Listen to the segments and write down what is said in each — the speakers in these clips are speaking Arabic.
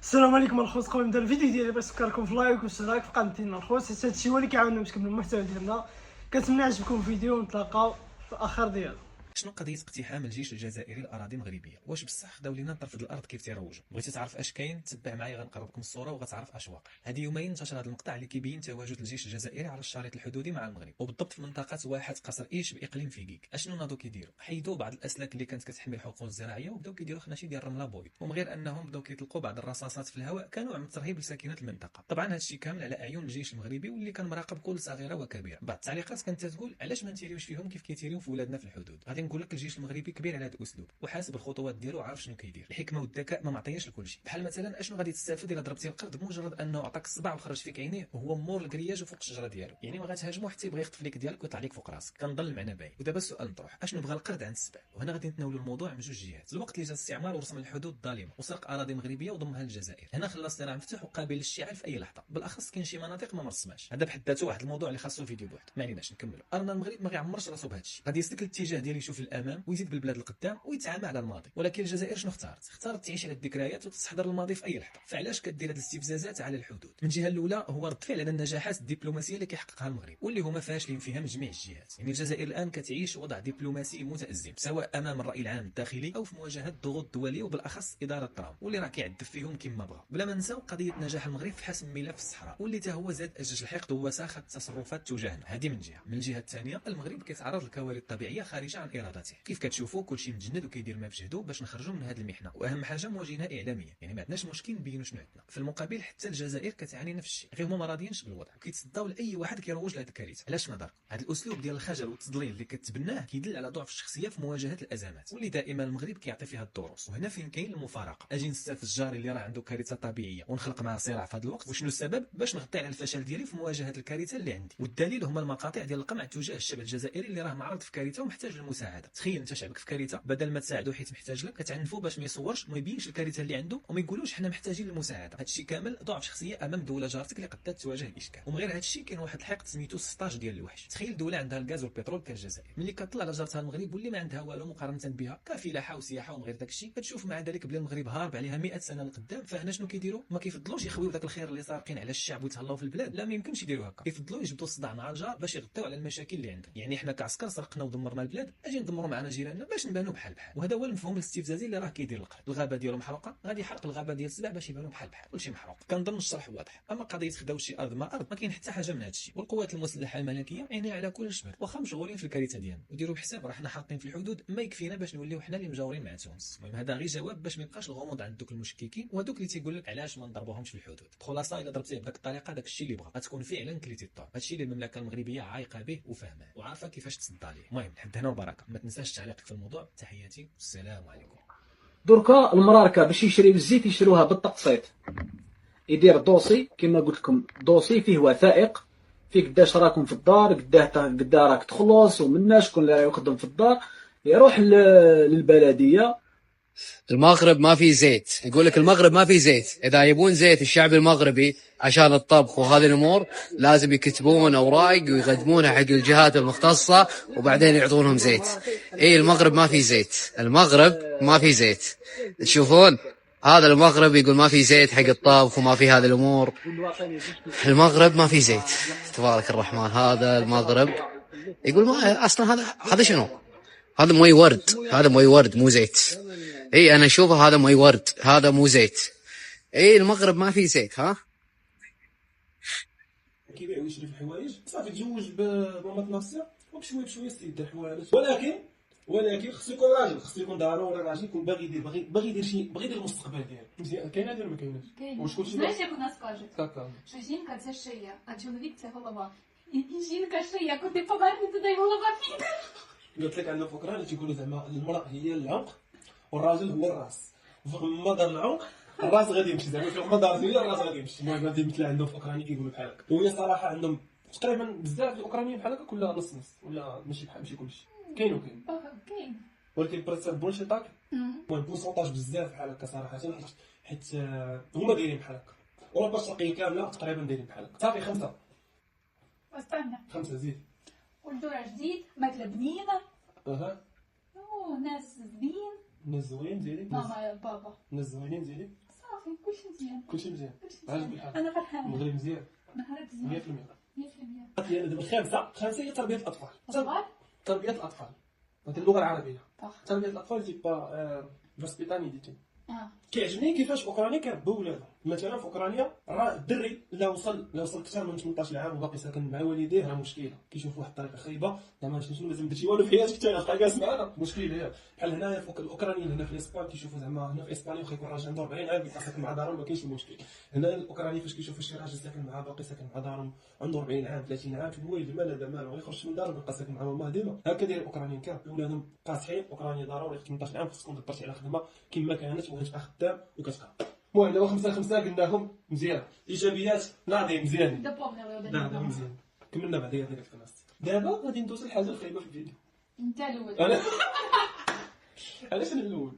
السلام عليكم الخوت. قبل ما نبدا الفيديو ديالي باش نفكركم في لايك والاشتراك في قناتنا الخوت. هادشي هو اللي كيعاوننا باش نكملوا المحتوى ديالنا. كنتمنى يعجبكم الفيديو ونتلاقاو في الاخر ديالو. شنو قضيه اقتحام الجيش الجزائري الاراضي المغربيه؟ واش بصح خداو لينا طرف الارض كيف تيروجوا؟ بغيتي تعرف اش كاين؟ تبع معايا غنقرب لكم الصوره وغتعرف اش واقع. هذه يومين انتشر هذا المقطع اللي كيبين تواجد الجيش الجزائري على الشريط الحدودي مع المغرب، وبالضبط في منطقه واحد قصر ايش باقليم فيكيك. اشنو ناضو كيديروا؟ حيدوا بعض الاسلاك اللي كانت كتحمي الحقول الزراعيه وبداو كيديروا خناشي ديال الرمله بوي، ومن غير انهم بداو كيطلقوا بعض الرصاصات في الهواء كنوع من الترهيب لساكنه المنطقه. طبعا هذا الشيء كامل على اعين الجيش المغربي واللي كان مراقب كل صغيره وكبيره. بعض التعليقات كانت تقول علاش ما نتيريوش فيهم كيف كيتيريو في ولادنا في الحدود. غادي نقول لك الجيش المغربي كبير على هذا الاسلوب وحاسب الخطوات ديالو وعارف شنو كيدير. الحكمه والذكاء ما معطياش لكل شيء. بحال مثلا اشنو غادي تستافد الا ضربتي القرد بمجرد انه عطاك الصباع وخرج فيك عينيه وهو مور الكرياج وفوق الشجره ديالو؟ يعني ما غاتهاجمو حتى يبغي يخطف لك ديالك ويطلع لك فوق راسك. كنظن المعنى باين. ودابا السؤال مطروح، اشنو بغى القرد عند السبع؟ وهنا غادي نتناولوا الموضوع من جوج جهات. الوقت اللي جا الاستعمار ورسم الحدود الظالمه وسرق اراضي مغربيه وضمها للجزائر، هنا خلى الصراع مفتوح وقابل للاشتعال في اي لحظه. بالاخص كاين شي مناطق ما مرسماش. هذا بحد ذاته واحد الموضوع اللي خاصو فيديو بوحدو. ما عليناش نكملوا. ارنا المغرب ما غيعمرش راسو بهذا الشيء. غادي يسلك الاتجاه ديال يشوف الامام ويزيد بالبلاد القدام ويتعامى على الماضي. ولكن الجزائر شنو اختارت تعيش على الذكريات وتستحضر الماضي في اي لحظه. فعلاش كدير هذه الاستفزازات على الحدود؟ من الجهه الاولى هو رد فعل على النجاحات الدبلوماسيه اللي كيحققها المغرب واللي هما فاشلين فيها من جميع الجهات. يعني الجزائر الان كتعيش وضع دبلوماسي متازم سواء امام الراي العام الداخلي او في مواجهه الضغوط الدوليه وبالاخص اداره ترامب واللي راه كيعذب فيهم كما بغا. بلا ما نساو قضيه نجاح المغرب في حسم ملف الصحراء واللي حتى هو زاد اجج الحقد ووساخه التصرفات تجاهنا. هذه من جهه. من الجهه الثانيه المغرب كيتعرض لكوارث طبيعيه خارجه عن ارادته. كيف كتشوفوا كلشي مجند وكيدير ما بجهدو باش نخرجوا من هذه المحنه، واهم حاجه مواجهه اعلاميه. يعني ما عندناش مشكل نبينوا شنو عندنا. في المقابل حتى الجزائر كتعاني نفس الشيء، غير هما ما راضيينش بالوضع وكيتصداو لاي واحد كيروج لهذه الكارثه. علاش نظر هذا الاسلوب ديال الخجل والتضليل اللي كتبناه كيدل على ضعف الشخصيه في مواجهه الازمات واللي دائما المغرب كيعطي فيها الدروس. وهنا فين كاين المفارقه. اجي نستاف الجار اللي راه عنده كارثه طبيعيه ونخلق معاه صراع في هذا الوقت، وشنو السبب؟ باش نغطي على الفشل ديالي في مواجهه الكارثه اللي عندي. والدليل هما المقاطع ديال القمع تجاه الشعب الجزائري اللي راه معرض في كارثه ومحتاج للمساعده. تخيل انت شعبك في كارثه، بدل ما تساعدو حيت محتاج لك كتعنفو باش ما يصورش وما يبينش الكارثه اللي عنده وما يقولوش حنا محتاجين للمساعده. هادشي كامل ضعف شخصيه امام دوله جارتك اللي قد تواجه الاشكال. ومن غير هادشي كاين واحد الحقد سميتو 16 ديال الوحش. تخيل دوله عندها الغاز والبترول كالجزائر، ملي كطلع على جارتها المغرب واللي ما عندها والو مقارنه بها كفلاحه وسياحه ومن غير داكشي، كتشوف مع ذلك بلي المغرب هارب عليها 100 سنه لقدام. فهنا شنو كيديروا؟ ما كيفضلوش يخويو داك الخير اللي سارقين على الشعب ويتهلاو في البلاد. لا ما يمكنش يديروا هكا. كيفضلوا يجبدوا الصداع مع الجار باش يغطيو على المشاكل اللي عندهم. يعني حنا كعسكر سرقنا ودمرنا البلاد، اجي ندمروا معنا جيراننا باش نبانوا بحال وهذا هو المفهوم الاستفزازي اللي راه كيدير القرد. الغابه ديالو محروقه، غادي يحرق الغابه ديال السبع باش يبانوا بحال كلشي محروق. كنظن الشرح واضح. اما قضيه خداو شي ارض ما ارض، ما كاين حتى حاجه من هذا الشيء. والقوات المسلحه الملكيه عينيها على كل جبل واخا مشغولين في الكارثه ديالنا. وديروا بحساب راه حنا حاطين في الحدود ما يكفينا باش نوليو حنا اللي مجاورين مع تونس. المهم هذا غير جواب باش ما يبقاش الغموض عند دوك المشككين وهذوك اللي تيقول لك علاش ما نضربوهمش في الحدود. الخلاصه الا ضربتيه بداك الطريقه داك الشيء اللي بغا غتكون فعلا كليتي الطور. هذا الشيء اللي المملكه المغربيه عايقه به وفاهمه وعارفه كيفاش تصدى عليه. المهم لحد هنا وبركه. ما تنساش تعليقك في الموضوع. تحياتي والسلام عليكم. دركا المراركه باش يشريو الزيت يشروها بالتقسيط. يدير دوسي كما قلت لكم، دوسي فيه وثائق، فيه قداش راكم في الدار، قدا راك تخلص ومنا شكون اللي يخدم في الدار. يروح للبلديه. المغرب ما في زيت، يقول لك المغرب ما في زيت. اذا يبون زيت الشعب المغربي عشان الطبخ وهذه الامور لازم يكتبون اوراق ويقدمونها حق الجهات المختصه وبعدين يعطونهم زيت. اي المغرب ما في زيت، المغرب ما في زيت. تشوفون هذا المغرب يقول ما في زيت حق الطبخ وما في هذه الامور. المغرب ما في زيت تبارك الرحمن. هذا المغرب يقول ما اصلا هذا شنو؟ هذا موي ورد، هذا موي ورد مو زيت. اي انا اشوفه هذا موي ورد، هذا مو زيت. اي المغرب ما في زيت. ها كيبيع ويشري في الحوايج صافي تزوج بمامات ناصيه وبشويه بشويه يدير حوايج. ولكن خصو يكون راجل، خصو يكون ضروري راجل يكون باغي يدير شي، باغي يدير المستقبل ديالو. مزيان كاين هذا ولا ما كايناش؟ واش кольши Знаєш, як у нас кажуть, що жінка – це шия, а чоловік – це голова. І жінка – шия, куди поверне, туди й голова піде. قلت لك عندنا في اوكرانيا تيقولوا زعما المراه هي العنق والراجل هو الراس. فما دار العنق الراس غادي يمشي، زعما فما دار هي الراس غادي يمشي. المهم هذه مثل عندهم في اوكرانيا كيقولوا بحال هكا. وهي صراحه عندهم تقريبا بزاف الاوكرانيين بحال هكا كلها نص نص ولا ماشي بحال ماشي كلشي. كاين وكاين Окей. ولكن بريسيب بونشي طاك. المهم بورسونتاج بزاف بحال هكا صراحه، حيت هما دايرين بحال هكا. اوروبا الشرقيه كامله تقريبا دايرين بحال هكا. صافي Остання. 5 زيد. Культура جديد، ماكلة بنينة. اها ناس زين. ناس زوين ديالي. ماما يا بابا. ناس زوينين ديالي. صافي كلشي مزيان. كلشي مزيان. عاجبك الحال؟ انا فرحانه. المغرب مزيان نهارك 100%. مزيان 100%. هي دابا الخامسه هي تربيه الاطفال. صغار تربيه الاطفال هذه اللغه العربيه. باخ. تربيه الاطفال تيبا فاسبيتانيتي. اه كيعجبني كيفاش اوكرانيا كيربوا ولادهم. مثلا في اوكرانيا راه الدري لا وصل اكثر من 18 عام وباقي ساكن مع والديه راه مشكله، كيشوف واحد الطريقه خايبه زعما شنو لازم درتي والو في حياتك حتى تبقى جالس معنا مشكله. بحال هنايا فوق الاوكرانيين هنا في اسبان كيشوفوا زعما هنا في اسبانيا واخا يكون راجل عنده 40 عام كيبقى ساكن مع دارهم ما كاينش مشكل. هنا الاوكراني فاش كيشوفوا شي راجل ساكن معاه باقي ساكن مع دارهم عنده 40 عام 30 عام تيقول ويلي مال هذا مالو يخرج من دارهم يبقى ساكن مع ماماه ديما. هكا داير الاوكرانيين كيربوا ولادهم قاصحين. اوكرانيا ضروري 18 عام خصكم دبرتي على خدمه كما كانت وغادي تبقى خدام وكتقرا. المهم دابا 5 قلنا لهم مزيان. ايجابيات ناضي مزيان. دابا من دابا مزيان كملنا بعديا ديك الكلاس. دابا غادي ندوز للحاجه الخايبه في الفيديو. انت الاول. انا علاش انا الاول؟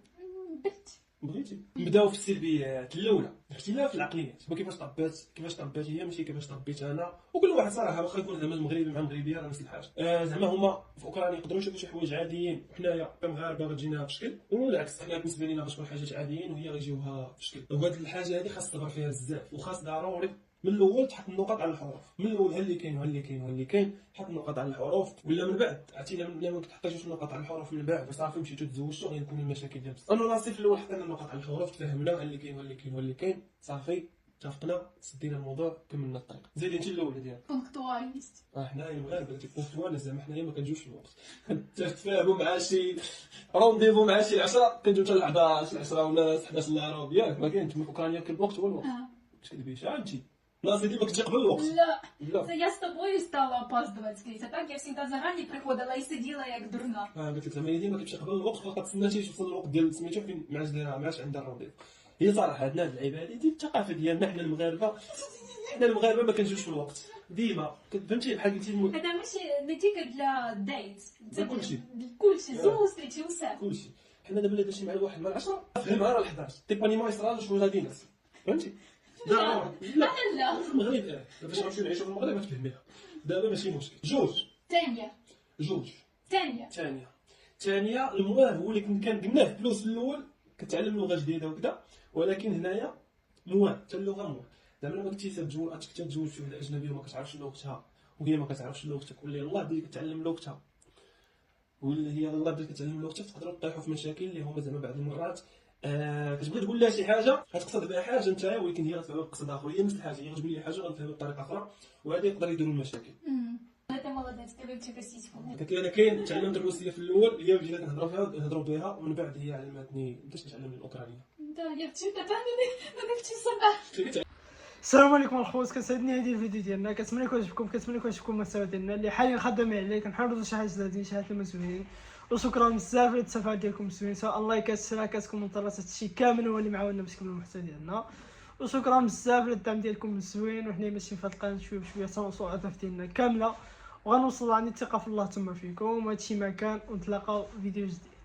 بغيتي نبداو في السلبيات. الاولى اختلاف العقليات. كيفاش طبات هي ماشي كيفاش طبيت انا. وكل واحد صراحه واخا يكون زعما المغربي مع المغربيه راه نفس الحاجه. زعما هما في اوكرانيا يقدروا يشوفوا شي حوايج عاديين وحنايا كمغاربه غتجينا في شكل، والعكس حنا بالنسبه لينا غتكون حاجات عاديين وهي غيجيوها في شكل. وهاد الحاجه هذه خاص تدبر فيها بزاف وخاص ضروري من الاول تحط النقط على الحروف. من الاول ها اللي كاين وها اللي كاين وها اللي كاين حط النقط على الحروف. ولا من بعد عرفتي لا ما كتحطيش النقط على الحروف من بعد وصافي مشيتو تزوجتوا غيكون المشاكل ديال بصح. انا راسي في الاول حطينا النقط على الحروف تفهمنا ها اللي كاين وها اللي كاين وها اللي كاين صافي اتفقنا سدينا الموضوع كملنا الطريق. زيدي انت الاولى ديالك. بونكتواليست. حنايا المغاربه تيبونكتوال زعما حنايا ما كنجيوش في الوقت. تفاهموا مع شي رونديفو مع شي 10 كنجيو حتى ل 11 10 ولا 11 الا ربع ياك ما كاينش. في اوكرانيا كاين الوقت هو الوقت. ما تكذبيش انت ناصي ديما كنتي قبل الوقت. لا. Я з тобою стала опаздывать скрізь. А так я всегда зарані приходила і сиділа як дурна. قلت لك زعما هي ديما كتمشي قبل الوقت فقط تسنى توصل الوقت ديال سميتو فين ما عادش دايرها ما عادش عندها الرونديف. هي صراحه عندنا هاد اللعيبه هادي ديال الثقافه ديالنا حنا المغاربه. حنا المغاربه ما كنجيوش في الوقت ديما فهمتي بحال قلتي هذا ماشي не тільки для ديت. Це кульші. Кульші, зустрічі, усе. كلشي. حنا دابا الا درتي مع الواحد مع 10 فهمها راه 11 تيباني ما يصرالوش شنو غادي ينس فهمتي. لا أنا لا. في المغرب باش نمشيو نعيشو في المغرب غتفهميها. دابا ماشي مشكل. جوج ثانيه الموال هو اللي كان قلناه فلوس في الاول كتعلم لغه جديده وكذا، ولكن هنايا موال حتى اللغه موال. زعما لما كنتي تتزوج شي وحده اجنبيه وما كتعرفش لغتها وهي ما كتعرفش لغتك ولا يلاه بديتي كتعلم لغتها ولا هي يلاه بدات كتعلم لغتك تقدروا تطيحوا في مشاكل اللي هما زعما بعض المرات كتبغي تقول لها شي حاجه غتقصد بها حاجه نتايا ولكن هي غتفهم بقصد اخر. هي نفس الحاجه هي غتقول لي حاجه غتفهم بطريقه اخرى وهذا يقدر يديروا المشاكل. Ти молодець, ти вивчив російську. قلت لي انا كاين تعلمت الروسيه في الاول هي بدينا نهضروا بها ومن بعد هي علمتني باش نتعلم الاوكرانيه. Да, я вчила, та не вчи себе. السلام عليكم الخوت، كتسعدني هذه الفيديو ديالنا، كنتمنى يكون عجبكم، كنتمنى يكون عجبكم المحتوى ديالنا اللي حاليا خدامين عليه. كنحاولوا شي حاجه جديده شي حاجه مسؤولين. وشكرا بزاف للتفاعل ديالكم مسؤولين سواء اللايكات الاشتراكات كومنتات هادشي كامل هو اللي معاوننا باش نكملوا المحتوى ديالنا. وشكرا بزاف للدعم ديالكم مسؤولين وحنا ماشيين في هاد القناه شويه بشويه تنوصلوا الاهداف ديالنا كامله وغنوصل. عندي الثقه في الله تما فيكم وهادشي ما كان ونتلاقاو في فيديو جديد.